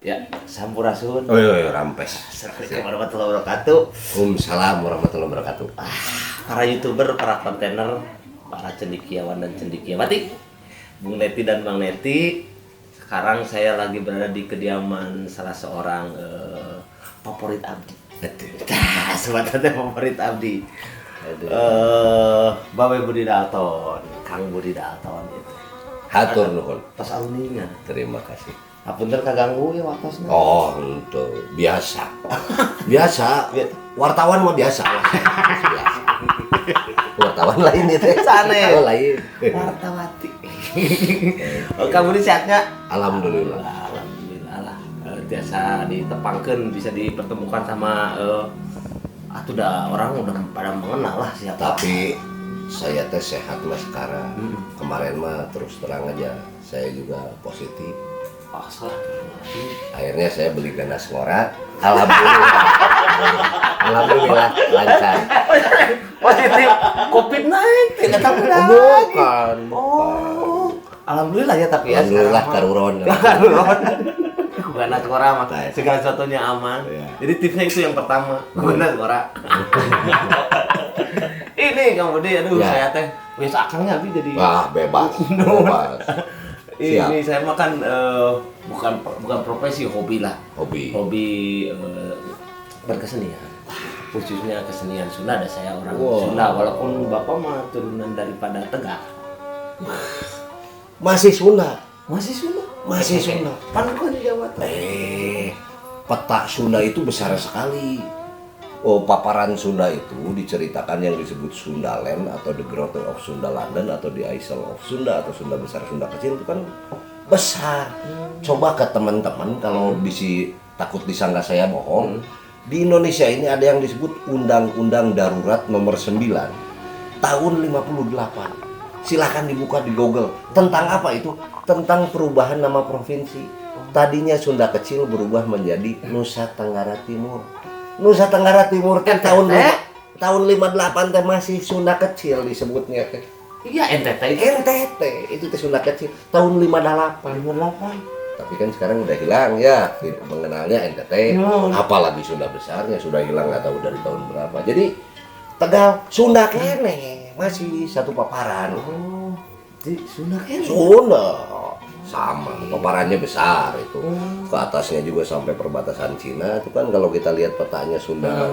Ya, sampurasun. Oh iya, rampes. Assalamualaikum warahmatullahi wabarakatuh. Waalaikumsalam warahmatullahi wabarakatuh. Para YouTuber, para kontainer, para cendikiawan dan cendikiawati, Bung Neti dan Bang Neti. Sekarang saya lagi berada di kediaman salah seorang favorit abdi. Sebenarnya favorit abdi. Babe Budi Dalton, Kang Budi Dalton itu. Hatur nuhun. Pas aluninya. Terima kasih. Apunten kaganggu ya waktosna. Oh, itu biasa. Biasa. Wartawan mah biasa lah. Biasa. Wartawan lain itu. Sana. Oh, lain. Wartawati. Oh, kamu ini sehat nggak? Alhamdulillah. Alhamdulillah lah. Biasa ditepangkan, bisa dipertemukan sama atuh dah orang udah pada mengenal lah siapa. Tapi saya teh sehat mas sekarang. Kemarin mah terus terang aja saya juga positif. Akhirnya saya beli ganas ngora. Alhamdulillah. Alhamdulillah lancar. Positif COVID-19 kata Bukan. Oh, alhamdulillah ya tapi ya. Alhamdulillah karuron. Karuron. Ganas ngora mah Nah, segala sesuatunya aman. Iya. Jadi tipsnya itu yang pertama. Ganas ngora. Ini kemudian aduh Ya. saya teh wis akangnya abi jadi Wah, bebas. Bebas. Siap. ini saya makan bukan profesi, hobi lah. Hobi. Berkesenian, khususnya kesenian Sunda. Ada saya orang Wow. Sunda walaupun bapak mah turunan daripada Tegal. Masih Sunda. Masih Sunda. Masih Sunda. Pan kan di Jawa Tengah. Peta Sunda itu besar sekali. Oh, paparan Sunda itu diceritakan yang disebut Sundaland atau The Grotto of Sundaland atau The Isle of Sunda atau Sunda besar Sunda kecil itu kan besar. Coba ke teman-teman kalau takut disangka saya bohong. Di Indonesia ini ada yang disebut Undang-Undang Darurat Nomor 9 tahun 58. Silahkan dibuka di Google. Tentang apa itu? Tentang perubahan nama provinsi. Tadinya Sunda kecil berubah menjadi Nusa Tenggara Timur. Nusa Tenggara Timur kan tahun 58 teh masih Sunda kecil disebutnya teh. Iya NTT. NTT itu teh Sunda kecil tahun 58. Tapi kan sekarang udah hilang ya, tidak mengenalnya NTT. Apalagi Sunda besarnya sudah hilang nggak tahu dari tahun berapa. Jadi Tegal Sunda kene masih satu paparan. Oh, di Sunda kan? Sunda sama, paparannya besar itu. Ke atasnya juga sampai perbatasan Cina. Itu kan kalau kita lihat petanya Sunda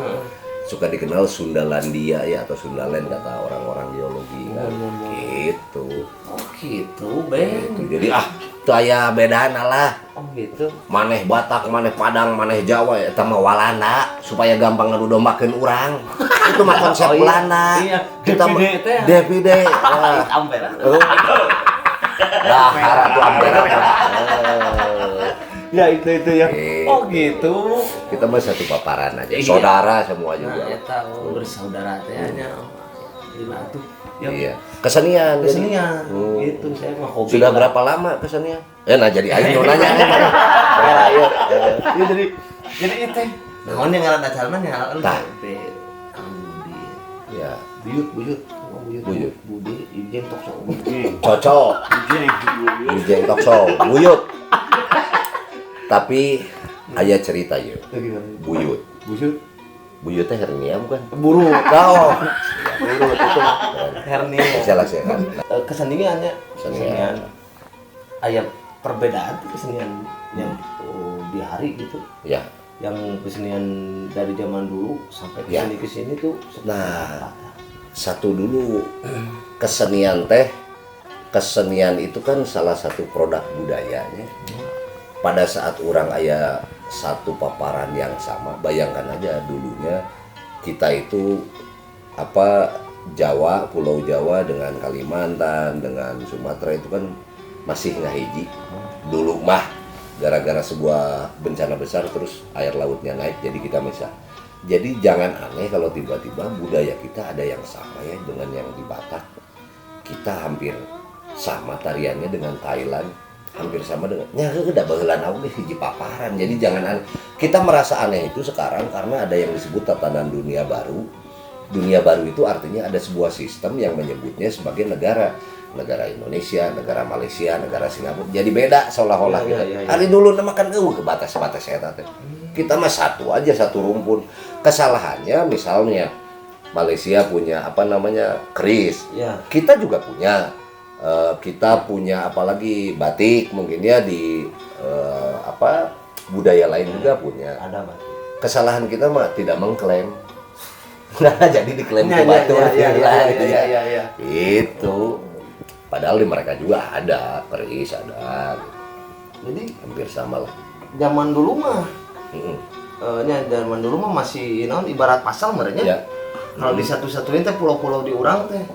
suka dikenal Sundalandia ya atau Sundaland kata orang-orang geologi kan. Gitu. Oh gitu, Ben. Gitu. Jadi itu aya bedana lah. Oh gitu. Maneh Batak, maneh Padang, maneh Jawa ya sama Walanda supaya gampang ngedombakeun urang. Itu mah konsep Belanda. Iya, Kita DPD teh. DPD. Wah. Ampera. Dah harap ampera. Ya itu ya. Gitu. Oh gitu. Kita mah satu paparan aja. Iya. Saudara semua Nah, juga. ya tahu bersaudara teh hanya lima tuh. Ya, Iya. Kesenian. kesenian. jadi. Gitu saya mah hobi. Sudah lah. berapa lama kesenian? Nah jadi ayo nanya. Ayo. Ya, jadi itu. Naon yang ngaran acarana nya ngaran Tah. teh Kang Budi. Ya. Buyut. Oh, Buyut. Budi Ijen tok sok. Cocok. Ujeng tokso. Buyut. Tapi aya cerita yuk. Buyut. Buyut teh hernia bukan? Buru. Oh. Buyut itu. Hernia. Salah saya kan. Keseniannya. Kesenian. Aya perbedaan tuh kesenian yang di hari gitu. Ya. Yang kesenian dari zaman dulu sampai Ya. kesini tuh seperti Nah. apa? Satu dulu kesenian itu kan salah satu produk budayanya. Pada saat orang aya satu paparan yang sama, bayangkan aja dulunya kita itu Jawa, Pulau Jawa dengan Kalimantan, dengan Sumatera itu kan masih ngahiji. Dulu mah gara-gara sebuah bencana besar terus air lautnya naik jadi kita misah. Jadi jangan aneh kalau tiba-tiba budaya kita ada yang sama ya dengan yang di Batak. Kita hampir sama tariannya dengan Thailand, hampir sama dengan udah baheula naon ge hiji paparan. Jadi jangan aneh. Kita merasa aneh itu sekarang karena ada yang disebut tatanan dunia baru. Dunia baru itu artinya ada sebuah sistem yang menyebutnya sebagai negara. negara Indonesia, negara Malaysia, negara Singapura. Jadi beda seolah-olah Iya, gitu. iya, iya. Hari dulu nama kan ke batas-batas eta teh. Kita mah satu aja, satu rumpun. Kesalahannya misalnya Malaysia punya apa namanya keris, Ya. kita juga punya. Kita punya apalagi batik mungkin ya di apa budaya lain juga punya. Ada Pak. Kesalahan kita mah tidak mengklaim. Nah, jadi diklaim Ya, ke batur. ya. Itu. Padahal di mereka juga ada keris, ada. Jadi Hampir sama lah. zaman dulu mah Mm-mm. zaman dulu mah masih naon ibarat pasal merenya. Ya. Kalau di satu-satuin teh pulau-pulau di urang teh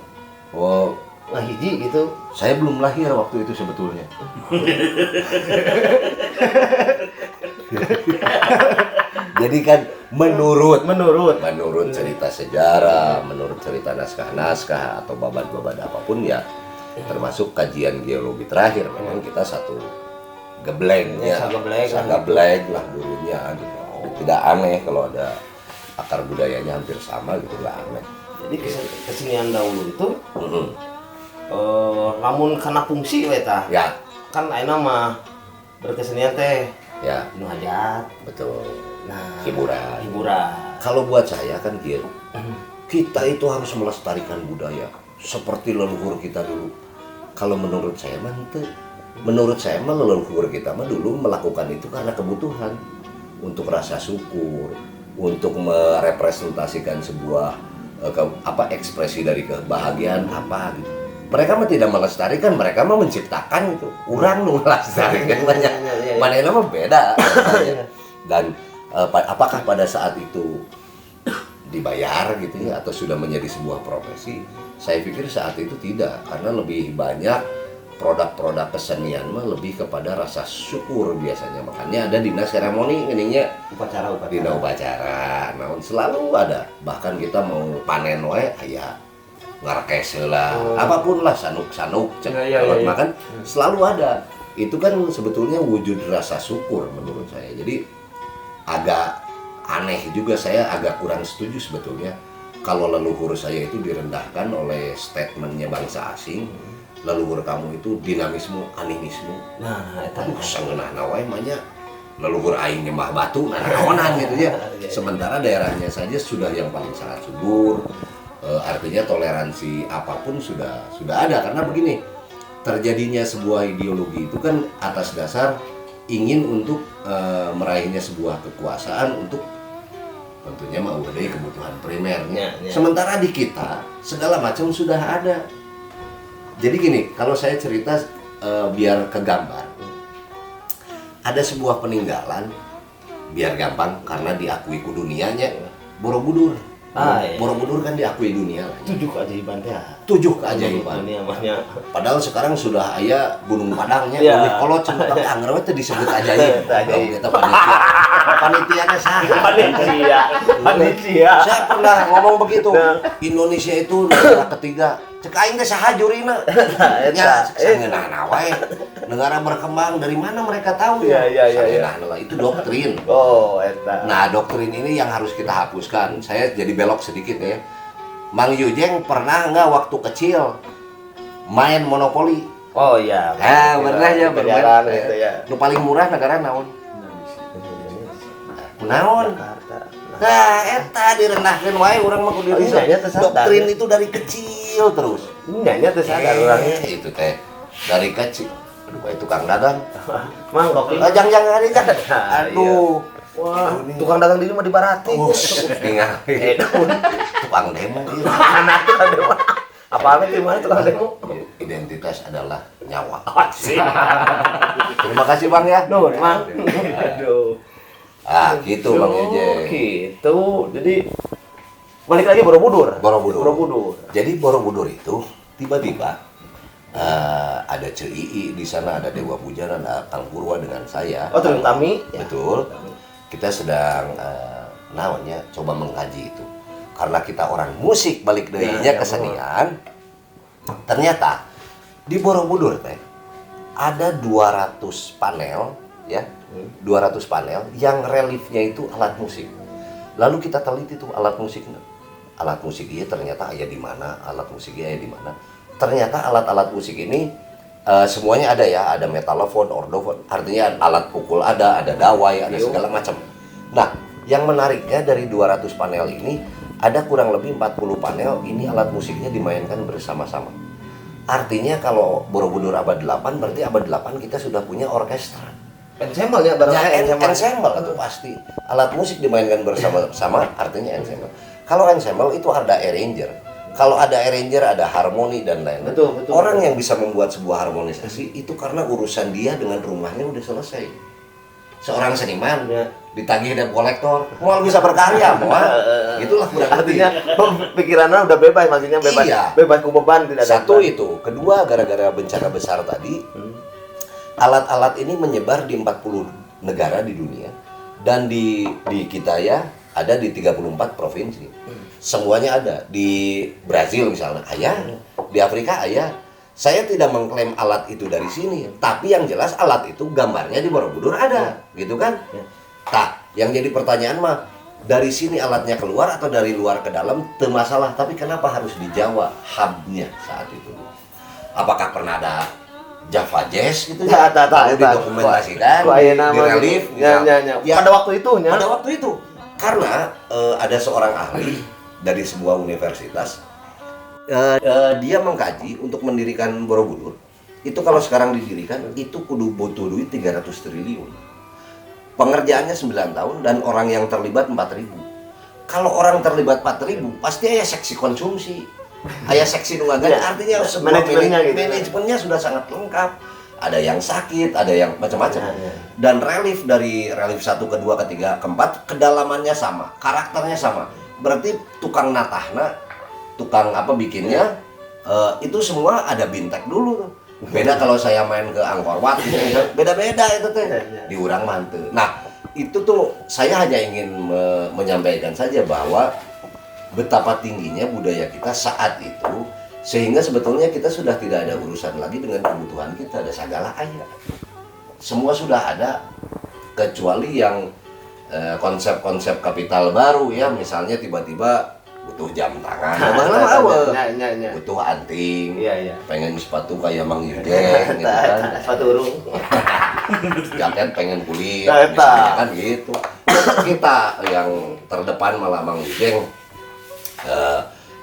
Oh, hiji gitu. saya belum lahir waktu itu sebetulnya. Jadi kan menurut cerita sejarah, menurut cerita naskah-naskah atau babad-babad apapun ya, termasuk kajian geologi terakhir, memang kita satu geblengnya, sagableng lah dulunya gitu. Tidak aneh kalau ada akar budayanya hampir sama gitu, nggak aneh. Jadi kesenian dahulu itu Mm-mm. lamun karena fungsi we tah. Ya, Kan ayeuna mah berkesenian teh ya, nu hajat. betul. Nah, Hiburan. Kalau Kalau buat saya kan gitu, kita itu harus melestarikan budaya seperti leluhur kita dulu. Kalau menurut saya mah ente. Menurut saya mah leluhur kita mah dulu melakukan itu karena kebutuhan, untuk rasa syukur, untuk merepresentasikan sebuah ekspresi dari kebahagiaan apa gitu. Mereka mah tidak melestarikan, mereka mah menciptakan itu. Urang nu melestarikan banyak. Manehna mah beda. Dan apakah pada saat itu dibayar gitu ya atau sudah menjadi sebuah profesi? Saya pikir saat itu tidak, karena lebih banyak produk-produk kesenian mah lebih kepada rasa syukur biasanya. Makanya ada dina seremoni ininya dina upacara. Nah, selalu ada. Bahkan kita mau panen wae aya ngarekes heula, apapun lah sanuk-sanuk kalau makan selalu ada. Itu kan sebetulnya wujud rasa syukur menurut saya. Jadi agak aneh juga, saya agak kurang setuju sebetulnya kalau leluhur saya itu direndahkan oleh statementnya bangsa asing. Leluhur kamu itu dinamisme, animisme. Nah, eta Sangeunahna wae mah nya leluhur aing nyembah batu, nah naonan gitu ya. Sementara daerahnya saja sudah yang paling sangat subur. Artinya toleransi apapun sudah ada, karena begini, terjadinya sebuah ideologi itu kan atas dasar ingin untuk meraihnya sebuah kekuasaan untuk tentunya mau gede kebutuhan primernya. Sementara di kita segala macam sudah ada. Jadi gini, kalau saya cerita biar kegambar, ada sebuah peninggalan, biar gampang karena diakui ku dunianya, Borobudur. Borobudur kan diakui dunia. 7 keajaiban teh. 7 keajaiban. Padahal sekarang sudah aya Gunung Padangnya, Gunung Kolot, tapi anggar teh disebut ajaib. Kita panitianya saha? Panitia. Saya pernah ngomong begitu. Indonesia itu negara ketiga. Cek aing teh saha jurina? Nya sangeunahna wae. Negara berkembang, dari mana mereka tahu ya? Sangeunahna itu doktrin. Oh, eta. Nah, doktrin ini yang harus kita hapuskan. Saya jadi belok sedikit ya. Mang Yujeng pernah nggak waktu kecil main monopoli? Oh iya. Nah, pernah ya bermain. Gitu ya. Nu paling murah negara naon? Naon? Nah, eta direndahkeun wae urang mah kudu doktrin itu dari kecil terus. Nya teh sadar urangnya. Itu teh dari kecil. Aduh, itu Kang Dadang. Mang kopi. Jangan aduh. Wah, tukang dagang di mah dibarati. Ningali. Tukang demo. Tukang demo. Apa di mana tukang demo? Identitas adalah nyawa. Asik. Terima kasih Bang ya. Nuhun, Mang. Aduh. Gitu Bang Yeje. Gitu. Jadi balik lagi Borobudur. Jadi Borobudur itu tiba-tiba ada CII di sana, ada Dewa Pujana, ada Kang Purwa dengan saya. Oh, Tami. Betul. Kita sedang namanya coba mengkaji itu. Karena kita orang musik balik deunya kesenian. Ternyata di Borobudur teh ada 200 panel ya. 200 panel yang reliefnya itu alat musik. Lalu kita teliti tuh alat musiknya. Alat musik iya ternyata aya di mana, alat musiknya aya di mana. ternyata alat-alat musik ini semuanya ada ya, ada metalofon, ordofon, artinya alat pukul ada dawai, ada segala macam. Nah, yang menariknya dari 200 panel ini ada kurang lebih 40 panel ini alat musiknya dimainkan bersama-sama. Artinya kalau Borobudur abad 8 berarti abad 8 kita sudah punya orkestra. Ensemble ya barang Ensemble itu pasti. Alat musik dimainkan bersama-sama artinya ensemble. Kalau ensemble itu ada arranger. Kalau ada arranger, ada harmoni dan lain-lain. Betul. Orang yang bisa membuat sebuah harmonisasi itu karena urusan dia dengan rumahnya udah selesai. Seorang seniman ditagih debt kolektor, mau bisa berkarya, mau itulah kurang lebih. Artinya pikirannya udah bebas, maksudnya bebas, Iya. bebas ku beban tidak ada. Satu itu, kedua gara-gara bencana besar tadi, alat-alat ini menyebar di 40 negara di dunia dan di kita ya ada di 34 provinsi. Semuanya ada. Di Brazil misalnya ayah, di Afrika ayah. Saya tidak mengklaim alat itu dari sini, tapi yang jelas alat itu gambarnya di Borobudur ada, gitu kan? Nah, yang jadi pertanyaan mah dari sini alatnya keluar atau dari luar ke dalam, itu masalah. Tapi kenapa harus di Jawa hubnya saat itu? Apakah pernah ada Java Jazz gitu ya? Lalu didokumentasikan, di relief, ya. Pada waktu itu ya. Pada waktu itu, karena ada seorang ahli dari sebuah universitas. Dia mengkaji untuk mendirikan Borobudur. Itu kalau sekarang didirikan itu kudu butuh duit 300 triliun. Pengerjaannya 9 tahun dan orang yang terlibat 4.000. Kalau orang terlibat 4.000 pasti ada seksi konsumsi. Ada seksi nunggagan, artinya sebuah manajemennya sudah sangat lengkap. Ada yang sakit, ada yang macam-macam. Dan relief dari relief 1, kedua, ketiga, keempat kedalamannya sama, karakternya sama. Berarti tukang natahna, tukang apa bikinnya itu semua ada bintek dulu tuh. Beda kalau saya main ke Angkor Wat gitu, beda-beda itu tuh diurang mantu. Nah itu tuh saya hanya ingin menyampaikan saja bahwa betapa tingginya budaya kita saat itu, sehingga sebetulnya kita sudah tidak ada urusan lagi dengan kebutuhan kita, ada segala ayat, semua sudah ada, kecuali yang konsep-konsep kapital baru ya, misalnya tiba-tiba butuh jam tangan, butuh anting, pengen sepatu kayak Mang Yujeng, gitu kan, sepatu urung, jaket pengen kulit, misalnya kan gitu. Kita yang terdepan malah Mang Yujeng,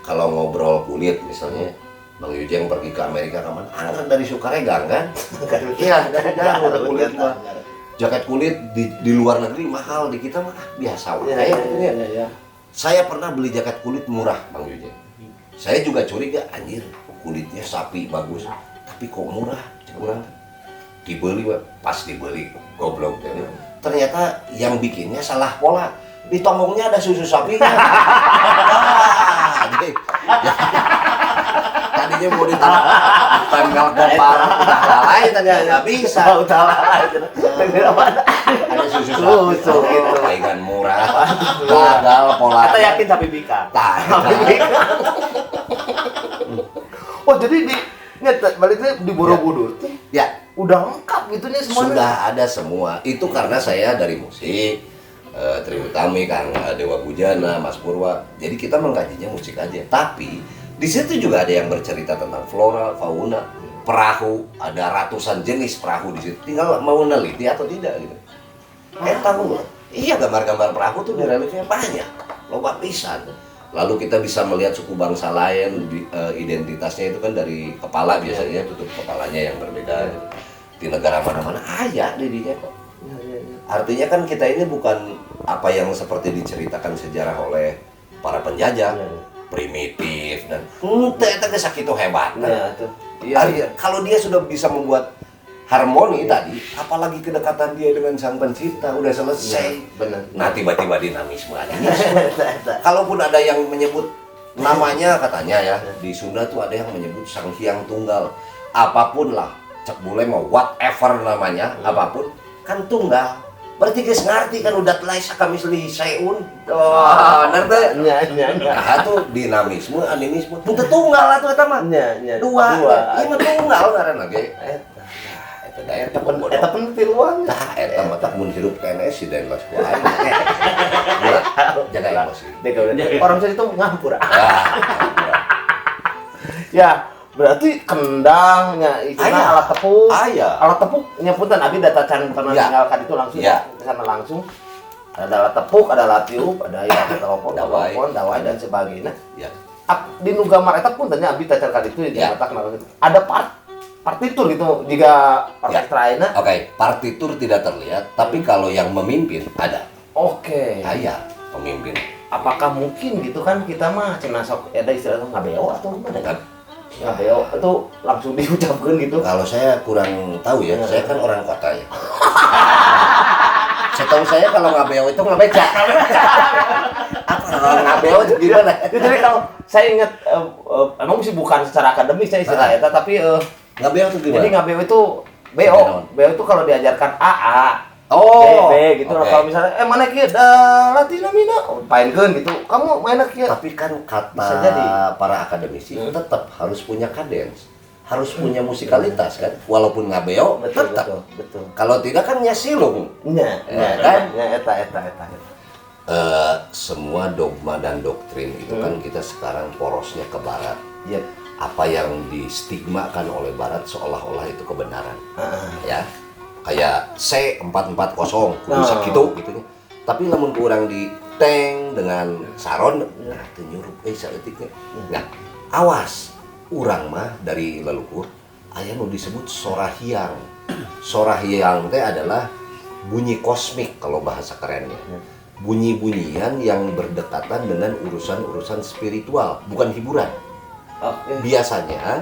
kalau ngobrol kulit misalnya, Mang Yujeng pergi ke Amerika kapan? Angkat dari Sukaregang kan? Iya, dari kulit mah. Jaket kulit di luar negeri mahal, di kita mah biasa aja. Saya pernah beli jaket kulit murah, Bang Yujeng. Saya juga curiga, anjir, kulitnya sapi bagus, tapi kok murah? Kurang. Dibeli, pas dibeli, goblok. Ternyata yang bikinnya salah pola. Di tonggongnya ada susu sapinya. Tadinya mau ditanggal gopar, udah lain tadi nggak bisa. Ada susu gitu, palingan murah, gagal pola. Kita yakin tapi bika. Oh jadi baliknya di Borobudur, ya udah lengkap gitu nih semuanya. Sudah ada semua. Itu karena saya dari musik, Tri Utami, Kang Dewa Bujana, Mas Purwa. Jadi kita mengkajinya musik aja. Tapi di situ juga ada yang bercerita tentang flora, fauna, perahu. Ada ratusan jenis perahu di situ. Tinggal mau neliti atau tidak gitu. Tahu nggak? Iya, gambar-gambar perahu tuh di reliefnya banyak, loba pisan. Lalu kita bisa melihat suku bangsa lain, identitasnya itu kan dari kepala biasanya, tutup kepalanya yang berbeda. Di negara mana-mana ada dirinya kok. Artinya kan kita ini bukan apa yang seperti diceritakan sejarah oleh para penjajah, primitif dan itu sakitu hebat. Kalau dia sudah bisa membuat harmoni tadi, apalagi kedekatan dia dengan sang pencipta udah selesai. Benar. Nah tiba-tiba dinamisme aja. Kalaupun ada yang menyebut namanya, katanya ya di Sunda tuh ada yang menyebut Sang Hyang Tunggal. Apapun lah, cek boleh mau whatever namanya, apapun kan tunggal. Berarti guys ngerti kan udah telah kami selih seun. Oh, nanti. Nah tuh dinamisme, animisme. Itu tunggal lah tuh eta mah. Dua. Iya tunggal karena lagi. Eta pentilwan. Tah eta mah tak mun hirup PNS si dan mas kuaing. Jaga emosi. Orang saya itu ngampur. Ya, Berarti kendangnya itu Aya. alat tepuk. Aya. Alat tepuk nyebutan abi data can pernah Ya. tinggalkan itu langsung Ya. ke sana langsung. Ada alat tepuk, ada alat tiup, ada ya telepon, Dawai. dawai dan sebagainya. Ya. Di nu gambar eta pun tanya abi tacar kali itu Ya. ada partitur gitu jika Ya. orkestra ayeuna. Oke, partitur tidak terlihat, tapi kalau yang memimpin ada. Oke. Aya pemimpin. Apakah mungkin gitu kan kita mah cenah sok ada istilah ngabeo atau gimana? Dan Ngabeo itu langsung diucapkan gitu. kalau saya kurang tahu ya, Ya. saya kan orang kota ya. Setahu saya kalau ngabeo itu ngabeca. Apa ngabeo itu gimana? Jadi kalau saya ingat emang sih bukan secara akademis saya istilah eta tapi Ngabeo itu gimana? jadi ngabeo itu BO. BO itu kalau diajarkan AA, Oh, B gitu. oke. Kalau misalnya mana kieu latina mina paenkeun gitu. Kamu mana kieu? Tapi kan kata Bisa jadi. para akademisi tetap harus punya kadens, harus punya musikalitas kan, walaupun ngabeo Betul, tetap. betul. Kalau tidak kan nyasilung. Nya, kan? eta. Semua dogma dan doktrin itu kan kita sekarang porosnya ke barat. Yep. Apa yang distigmakan oleh barat seolah-olah itu kebenaran. Ya. Kayak C440 kudu sakitu gitu nya. Tapi lamun kurang di tank dengan saron nah teu nyurup saeutiknya. Nah, awas urang mah dari leluhur aya nu disebut sorahiang. Sorahiang teh adalah bunyi kosmik kalau bahasa kerennya. Bunyi-bunyian yang berdekatan dengan urusan-urusan spiritual, bukan hiburan. Oke. Biasanya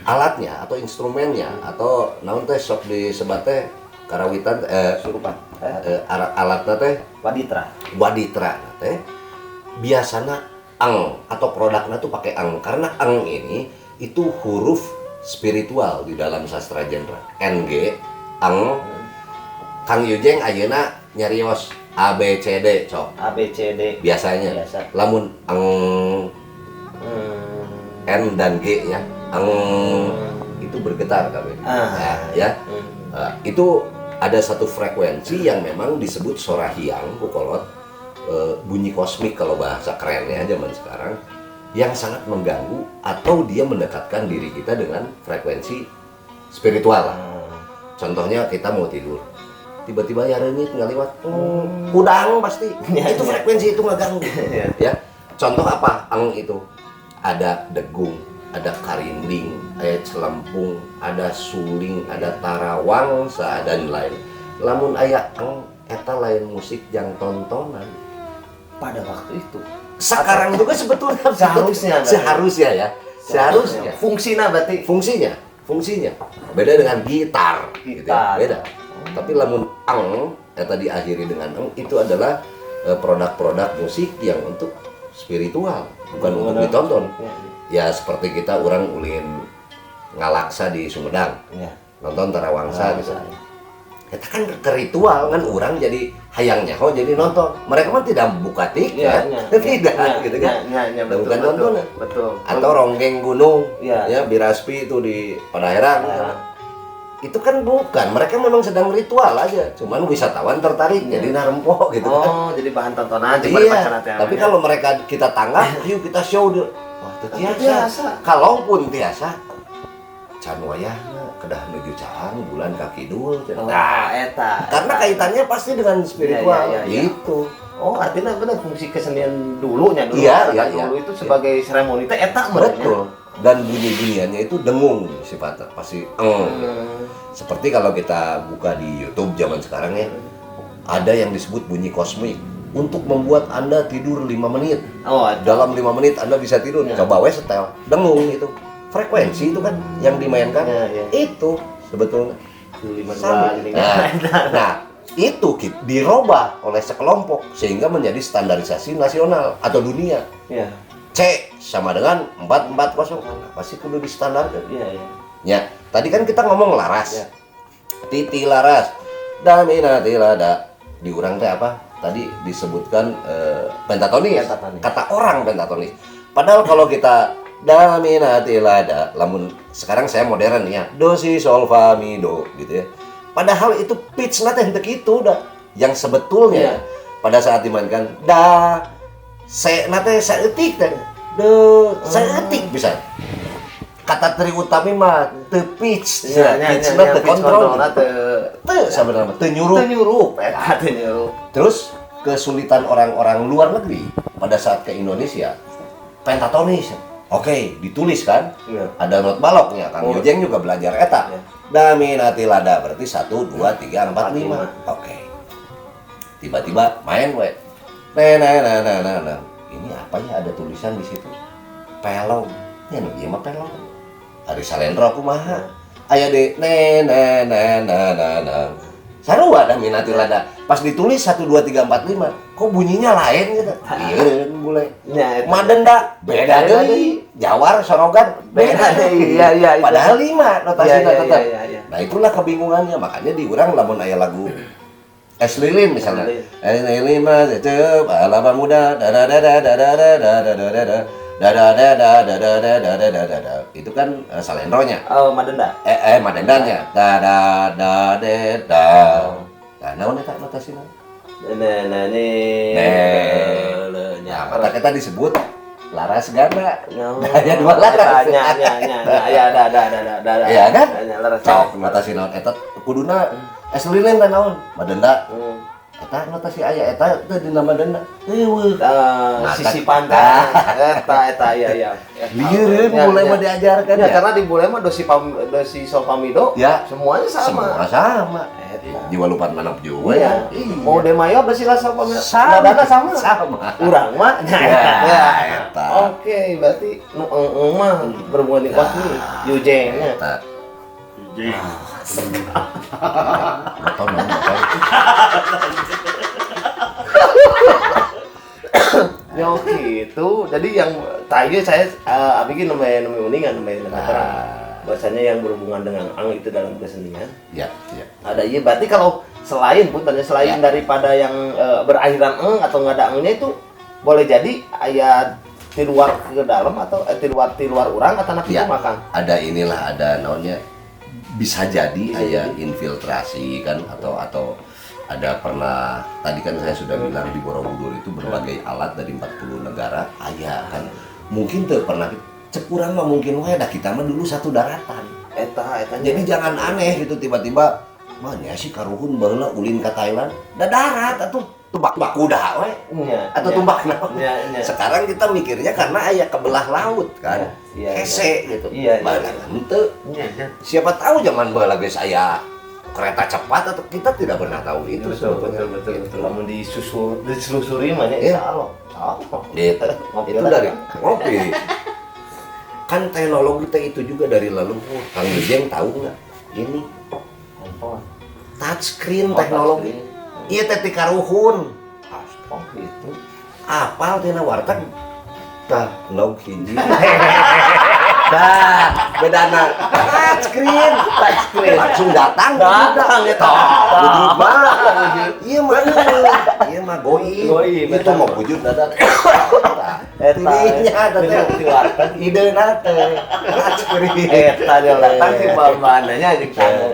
alatnya atau instrumennya atau naon teh sok disebat teh karawitan Surupan. alatna teh Waditra. waditra teh biasana ang atau produknya tuh pakai ang karena ang ini itu huruf spiritual di dalam sastra genre. NG ang Kang Yujeng ayeuna nyarios A B C D cok A B C D. biasanya. Biasa. Lamun ang N dan G ya ang itu bergetar kami ya itu ada satu frekuensi yang memang disebut sorahiang bukolot bunyi kosmik kalau bahasa kerennya zaman sekarang yang sangat mengganggu atau dia mendekatkan diri kita dengan frekuensi spiritual lah. Contohnya kita mau tidur tiba-tiba ya renyit ngaliwat kudang pasti itu frekuensi itu ngeganggu ya. Contoh apa ang itu ada degung, ada karinding, ada celempung, ada suling, ada tarawang, dan lain. Lamun aya ang eta lain musik yang tontonan. Pada waktu itu. Sekarang juga sebetulnya Seharusnya. seharusnya. Fungsinya berarti. Fungsinya. Beda dengan gitar, gitu ya. Gitar. Beda. Tapi lamun ang eta diakhiri dengan ang itu adalah produk-produk musik yang untuk spiritual, bukan untuk ditonton. Ya seperti kita orang ulin ngalaksa di Sumedang, nonton tarawangsa gitu. Kita kan ke ritual kan orang jadi hayangnya jadi nonton. Mereka mah tidak buka tiket, tidak gitu kan. Bukan nonton. Betul. Atau ronggeng gunung, Ya. ya Biraspi itu di Padaherang. Itu kan bukan, mereka memang sedang ritual aja. Cuman wisatawan tertarik jadi narempok gitu kan. Oh, jadi bahan tontonan. Iya, tapi kalau mereka kita tanggap, ayo kita show dulu. Wah, itu tiasa. Kalaupun tiasa, can wayahna kedah nuju caang bulan kaki dul. Nah, eta. Karena kaitannya pasti dengan spiritual. Iya. Gitu. Oh, artinya benar fungsi kesenian dulunya dulu. Iya. Dulu itu sebagai seremoni teh eta Betul. Dan bunyi-bunyiannya itu dengung sifatnya, pasti Seperti kalau kita buka di YouTube zaman sekarang ya, ada yang disebut bunyi kosmik untuk membuat Anda tidur 5 menit. Oh, Dalam 5 menit Anda bisa tidur. Coba we setel, dengung itu. Frekuensi itu kan yang dimainkan. Itu sebetulnya sama. Nah, itu dirubah oleh sekelompok sehingga menjadi standarisasi nasional atau dunia. Iya. C sama dengan 440. Pasti kudu distandarkan. Iya. Ya, tadi kan kita ngomong laras. Titi laras. Damina tilada. Di urang teh apa? Tadi disebutkan pentatonis. Kata orang pentatonis. Padahal kalau kita damina tilada, lamun sekarang saya modern ya. Do si sol fa mi do gitu ya. Padahal itu pitch-na teh begitu dah. Yang sebetulnya pada saat dimainkan da se nate saeutik teh Saya etik bisa. Kata Tri Utami mah teu pitch, pitch nya, teu kontrol. teu Sebenarnya teu nyuruh. Teu nyuruh. Terus kesulitan orang-orang luar negeri pada saat ke Indonesia, pentatonis. Oke, ditulis kan? Iya. Ada not baloknya. Kang Yujeng juga belajar eta. Iya. Dami nati lada berarti 1 2 3 4 5. Oke. Tiba-tiba main we. Nah. Ini apa ya ada tulisan di situ? Pelong. Ya nu ieu mah pelong. Ari salendro kumaha? Aya di nah. Sarua dah minati lada. Pas ditulis 1 2 3 4 5, kok bunyinya lain gitu. Ieu bule. Nya Madenda beda deui. Jawar sorogan beda deui. Iya. Padahal 5 notasina tetap. Iya. Nah, itulah kebingungannya. Makanya di urang lamun aya lagu Es Lilin misalnya. Es Lilin mah cecep ala muda itu kan salendronya. Oh, Madenda. Madendanya. Nah, naon eta notasina? Nah, Nah, mata kita disebut laras ganda. Nah, Aya dua laras. Nya. Ya, ada. Iya kan? Laras. Cok notasi naon eta kuduna es lilin teh naon? Madenda. Eta notasi aya eta teh dina Madenda. Eueuh. Sisi pantai. Eta ya. Lieureun mulai mah diajarkan Ya, ya. karena di bule mah dosi sulfamido Ya. semuanya Semua sama. sama. Eta. Jiwa lupa manap juga Iya. ya. Mau demayo dosi sulfamido. Sama. Nadana sama. Sama. Urang mah. Ya, eta. Oke, berarti nu mah berhubungan dengan nih Yujengnya. Eta. Atau naon Ya gitu. Jadi yang tadi saya bikin namanya uningan namanya terang. Bahasanya yang berhubungan dengan ang itu dalam kesenian. Ya. Ada iya berarti kalau selain selain daripada yang berakhiran eng atau nggak ada engnya itu boleh jadi ayat di luar ke dalam atau di luar orang atau anak itu Ya. makan. Ada inilah ada naonnya bisa jadi aya infiltrasi kan atau ada pernah tadi kan saya sudah bilang di Borobudur itu berbagai alat dari 40 negara aya kan mungkin tuh pernah cekurang mah mungkin wae dah kita mah dulu satu daratan Eta jadi jangan aneh gitu tiba-tiba mana sih karuhun baheula ulin ke Thailand da darat atuh tumbak kuda we atau tumbak naon sekarang kita mikirnya karena aya kebelah laut kan hese gitu baheula henteu siapa tahu zaman baheula geus aya kereta cepat atau kita tidak pernah tahu itu betul. Kamu ditelusuri mah ya Allah. Itu dari ngopi. Kan teknologi teh itu juga dari leluhur. Kang Yujeng tahu nggak? Ini touchscreen teknologi. Iya teh ti karuhun. Gitu. Apal tina warteg? Tah, log hiji. Bedana touchscreen langsung datang eta. wujud mah iya mah goib itu mau wujud dadak ininya ide nate touchscreen Eta jeung datang si babananya jeung tamu